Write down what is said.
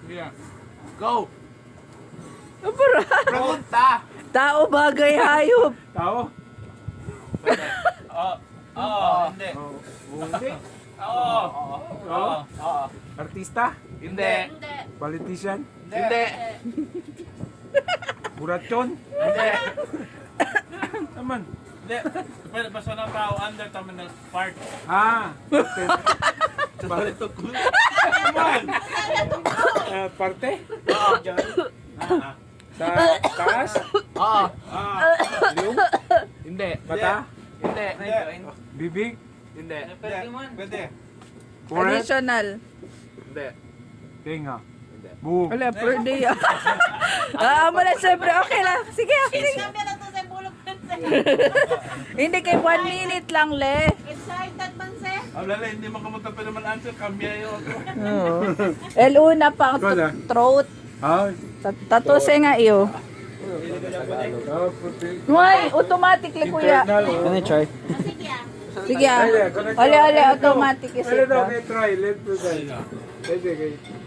Yeah. Go! Abra. Pregunta! Tao, bagay, hayop. Tao? Oo, hindi. Hindi. Oo. Oo. Oo. Artista? Hindi. Politician? Hindi. Burachon? Hindi. Naman. Hindi. Pwede basta ng tao under terminal part. Ah. Parte? Sa taas? Oo. Yung? Hindi. Mata? Hindi. Bibig? Hindi. Pwede. Forehead? Additional. Hindi. Tenga? Buhok? Wala, per day. Muna siyempre. Okay lang. Sige, sige. Sabi na to sa bulog Hindi kay 1 minute lang, le. Excited man siya. Lala, hindi makamuta pa naman answer. Kambya yun. Oo. El una pa Wala. throat. Ah. Tatose nga iyo. May automatically kuya. Can I try? Sige ah. Sige ah. Ale automatic is Ano it. daw, may try. Let's try. Sige.